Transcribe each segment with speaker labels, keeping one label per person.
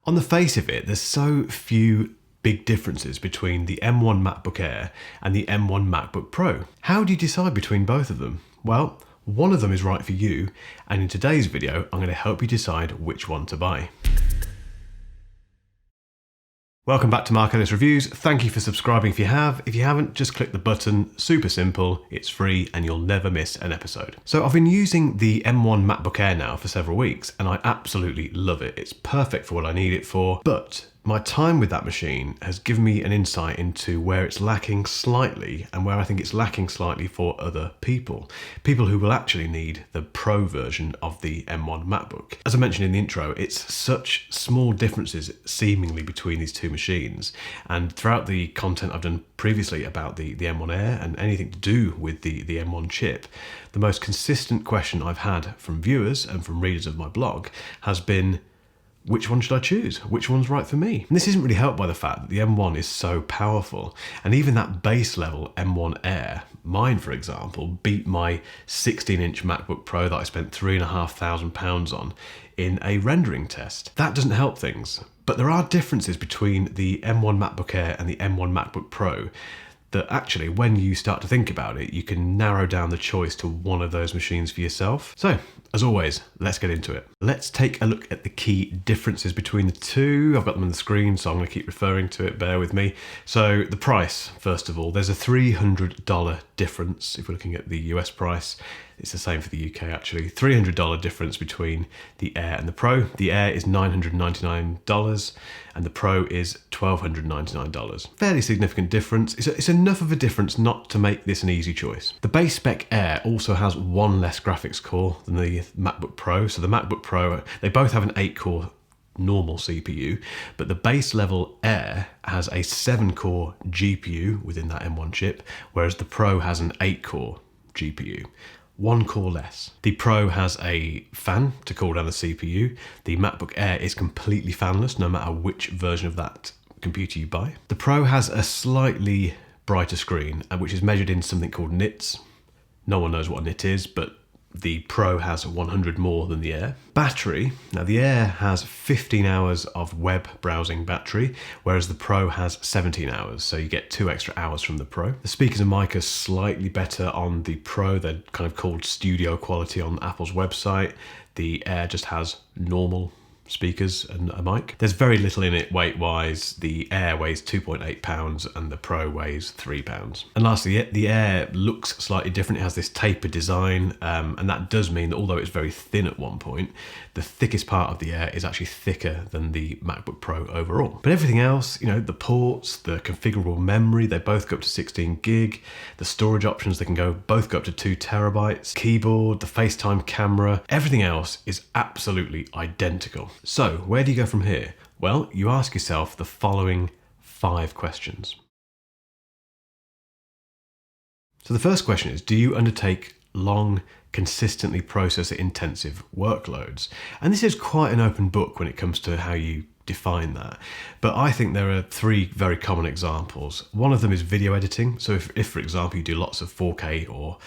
Speaker 1: On the face of it, there's so few big differences between the M1 MacBook Air and the M1 MacBook Pro. How do you decide between both of them? Well, one of them is right for you, and in today's video, I'm going to help you decide which one to buy. Welcome back to Mark Ellis Reviews. Thank you for subscribing if you have. If you haven't, just click the button. Super simple, it's free, and you'll never miss an episode. So I've been using the M1 MacBook Air now for several weeks, and I absolutely love it. It's perfect for what I need it for, but my time with that machine has given me an insight into where it's lacking slightly and where I think it's lacking slightly for other people. People who will actually need the Pro version of the M1 MacBook. As I mentioned in the intro, it's such small differences seemingly between these two machines. And throughout the content I've done previously about the M1 Air and anything to do with the M1 chip, the most consistent question I've had from viewers and from readers of my blog has been, which one should I choose? Which one's right for me? And this isn't really helped by the fact that the M1 is so powerful. And even that base level M1 Air, mine for example, beat my 16-inch MacBook Pro that I spent £3,500 on in a rendering test. That doesn't help things. But there are differences between the M1 MacBook Air and the M1 MacBook Pro that actually, when you start to think about it, you can narrow down the choice to one of those machines for yourself. So, as always, let's get into it. Let's take a look at the key differences between the two. I've got them on the screen, so I'm going to keep referring to it, bear with me. So, the price, first of all, there's a $300 difference. If we're looking at the US price, it's the same for the UK actually. $300 difference between the Air and the Pro. The Air is $999 and the Pro is $1,299. Fairly significant difference. It's enough of a difference not to make this an easy choice. The base spec Air also has one less graphics core than the MacBook Pro. So the MacBook Pro, they both have an 8-core normal CPU, but the base level Air has a 7-core GPU within that M1 chip, whereas the Pro has an 8-core GPU. 1 core less. The Pro has a fan to cool down the CPU. The MacBook Air is completely fanless no matter which version of that computer you buy. The Pro has a slightly brighter screen, which is measured in something called nits. No one knows what a nit is, but the Pro has 100 more than the Air. Battery, now the Air has 15 hours of web browsing battery, whereas the Pro has 17 hours, so you get 2 extra hours from the Pro. The speakers and mic are slightly better on the Pro. They're kind of called studio quality on Apple's website. The Air just has normal speakers and a mic. There's very little in it weight-wise. The Air weighs 2.8 pounds and the Pro weighs 3 pounds. And lastly, the Air looks slightly different. It has this tapered design, and that does mean that although it's very thin at one point, the thickest part of the Air is actually thicker than the MacBook Pro overall. But everything else, you know, the ports, the configurable memory, they both go up to 16 gig. The storage options, they can both go up to 2 terabytes. Keyboard, the FaceTime camera, everything else is absolutely identical. So, where do you go from here? Well, you ask yourself the following 5 questions. So the first question is, do you undertake long, consistently processor-intensive workloads? And this is quite an open book when it comes to how you define that. But I think there are 3 very common examples. One of them is video editing. So if for example, you do lots of 4K or,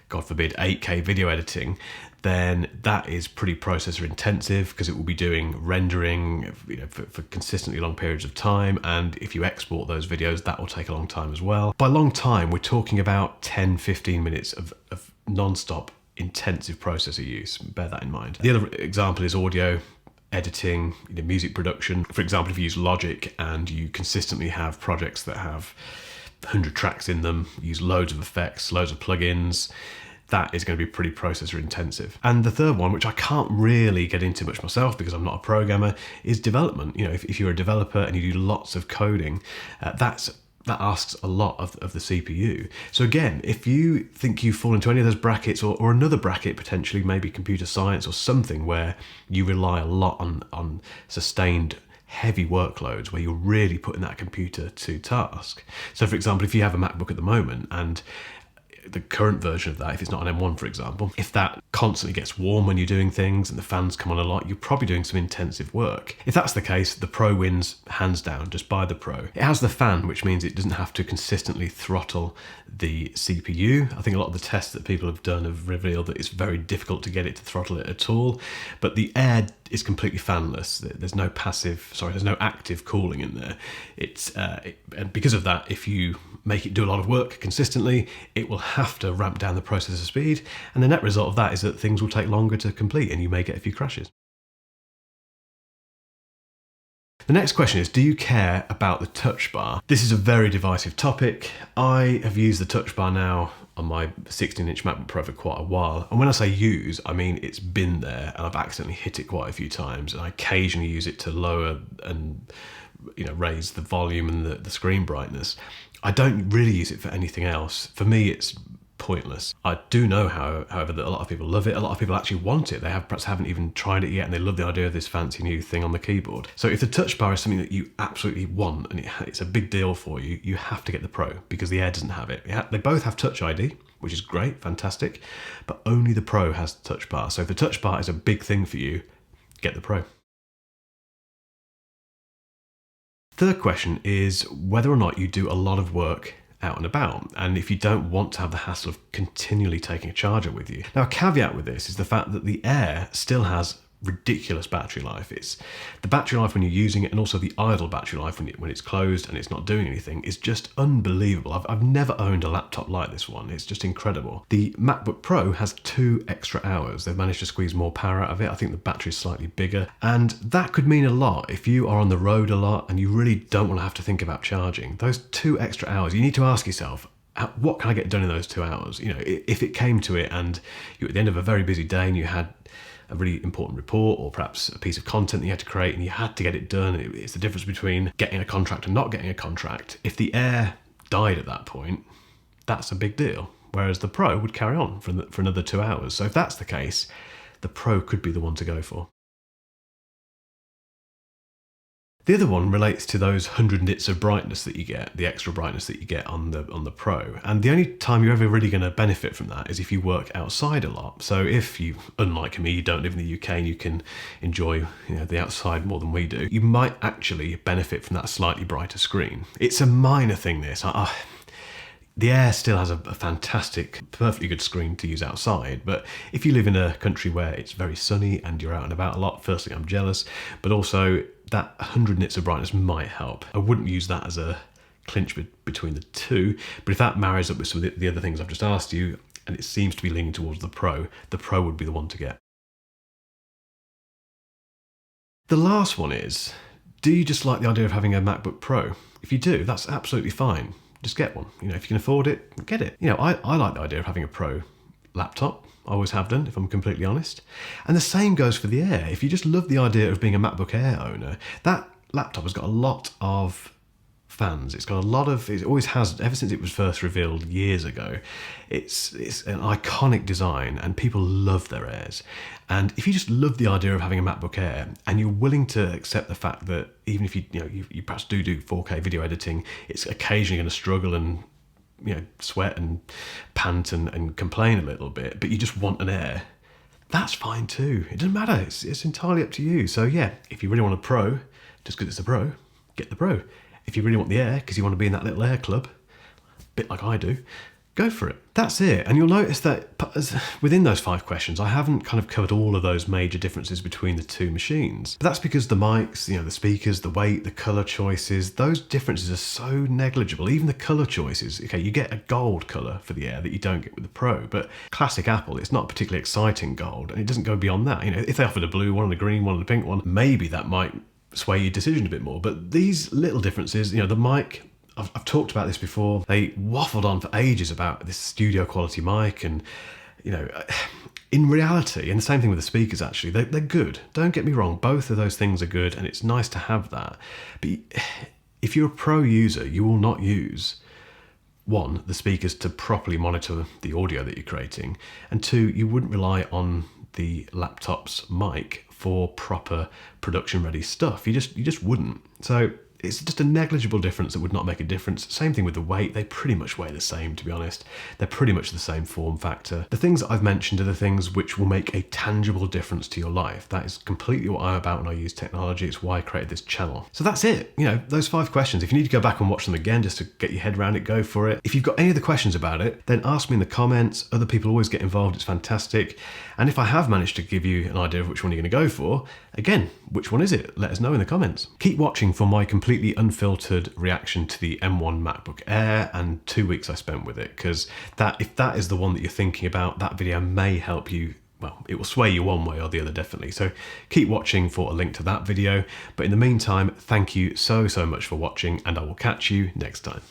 Speaker 1: God forbid, 8K video editing, then that is pretty processor intensive because it will be doing rendering, you know, for consistently long periods of time. And if you export those videos, that will take a long time as well. By long time, we're talking about 10-15 minutes of non-stop intensive processor use. Bear that in mind. The other example is audio editing, you know, music production. For example, if you use Logic and you consistently have projects that have 100 tracks in them, use loads of effects, loads of plugins, that is going to be pretty processor intensive. And the third one, which I can't really get into much myself because I'm not a programmer, is development. You know, if you're a developer and you do lots of coding, that asks a lot of the CPU. So again, if you think you fall into any of those brackets or another bracket, potentially maybe computer science or something where you rely a lot on sustained heavy workloads where you're really putting that computer to task. So for example, if you have a MacBook at the moment and the current version of that, if it's not an M1 for example, if that constantly gets warm when you're doing things and the fans come on a lot, you're probably doing some intensive work. If that's the case, the Pro wins hands down. Just buy the Pro. It has the fan, which means it doesn't have to consistently throttle the CPU. I think a lot of the tests that people have done have revealed that it's very difficult to get it to throttle it at all. But the Air is completely fanless. There's no active cooling in there. And because of that, if you make it do a lot of work consistently, it will have to ramp down the processor speed, and the net result of that is that things will take longer to complete and you may get a few crashes. The next question is, do you care about the touch bar? This is a very divisive topic. I have used the touch bar now on my 16-inch MacBook Pro for quite a while. And when I say use, I mean it's been there and I've accidentally hit it quite a few times, and I occasionally use it to lower and raise the volume and the screen brightness. I don't really use it for anything else. For me, it's pointless. I do know, however, that a lot of people love it. A lot of people actually want it. They perhaps haven't even tried it yet, and they love the idea of this fancy new thing on the keyboard. So if the touch bar is something that you absolutely want and it's a big deal for you, you have to get the Pro, because the Air doesn't have it. They both have Touch ID, which is great, fantastic, but only the Pro has the touch bar. So if the touch bar is a big thing for you, get the Pro. Third question is whether or not you do a lot of work out and about, and if you don't want to have the hassle of continually taking a charger with you. Now, a caveat with this is the fact that the Air still has ridiculous battery life. It's the battery life when you're using it, and also the idle battery life when it's closed and it's not doing anything is just unbelievable. I've never owned a laptop like this one. It's just incredible. The MacBook Pro has 2 extra hours. They've managed to squeeze more power out of it. I think the battery is slightly bigger, and that could mean a lot if you are on the road a lot and you really don't want to have to think about charging. Those 2 extra hours, you need to ask yourself, what can I get done in those 2 hours? If it came to it and you're at the end of a very busy day and you had a really important report or perhaps a piece of content that you had to create and you had to get it done. It's the difference between getting a contract and not getting a contract. If the Air died at that point, that's a big deal. Whereas the Pro would carry on for another 2 hours. So if that's the case, the Pro could be the one to go for. The other one relates to those 100 nits of brightness that you get, the extra brightness that you get on the Pro. And the only time you're ever really going to benefit from that is if you work outside a lot. So if you, unlike me, you don't live in the UK and you can enjoy the outside more than we do, you might actually benefit from that slightly brighter screen. It's a minor thing, this. The Air still has a fantastic, perfectly good screen to use outside, but if you live in a country where it's very sunny and you're out and about a lot, firstly, I'm jealous, but also that 100 nits of brightness might help. I wouldn't use that as a clinch between the two, but if that marries up with some of the other things I've just asked you, and it seems to be leaning towards the Pro would be the one to get. The last one is, do you just like the idea of having a MacBook Pro? If you do, that's absolutely fine. Just get one. If you can afford it, get it. I like the idea of having a Pro laptop. I always have done, if I'm completely honest. And the same goes for the Air. If you just love the idea of being a MacBook Air owner, that laptop has got a lot of fans. It always has, ever since it was first revealed years ago. It's an iconic design and people love their Airs. And if you just love the idea of having a MacBook Air and you're willing to accept the fact that even if you perhaps do 4K video editing, it's occasionally going to struggle and sweat and pant and complain a little bit, but you just want an Air, that's fine too. It doesn't matter. It's entirely up to you. So yeah, if you really want a Pro, just because it's a Pro, get the Pro. If you really want the Air, because you want to be in that little Air club, a bit like I do, go for it. That's it. And you'll notice that within those 5 questions, I haven't kind of covered all of those major differences between the two machines. But that's because the mics, the speakers, the weight, the color choices, those differences are so negligible. Even the color choices, okay, you get a gold color for the Air that you don't get with the Pro, but classic Apple, it's not particularly exciting gold, and it doesn't go beyond that. If they offered a blue one and a green one and a pink one, maybe that might sway your decision a bit more. But these little differences, the mic, I've talked about this before. They waffled on for ages about this studio quality mic, and in reality, and the same thing with the speakers actually, they're good. Don't get me wrong, both of those things are good, and it's nice to have that. But if you're a Pro user, you will not use, 1, the speakers to properly monitor the audio that you're creating, and 2, you wouldn't rely on the laptop's mic for proper production ready stuff. You just wouldn't. So it's just a negligible difference that would not make a difference. Same thing with the weight. They pretty much weigh the same, to be honest. They're pretty much the same form factor. The things that I've mentioned are the things which will make a tangible difference to your life. That is completely what I'm about when I use technology. It's why I created this channel. So that's it. You know, those 5 questions. If you need to go back and watch them again just to get your head around it, go for it. If you've got any other questions about it, then ask me in the comments. Other people always get involved. It's fantastic. And if I have managed to give you an idea of which one you're going to go for, again, which one is it? Let us know in the comments. Keep watching for my completely unfiltered reaction to the M1 MacBook Air and 2 weeks I spent with it, because if that is the one that you're thinking about, that video may help you. Well, it will sway you one way or the other, definitely. So keep watching for a link to that video. But in the meantime, thank you so much for watching, and I will catch you next time.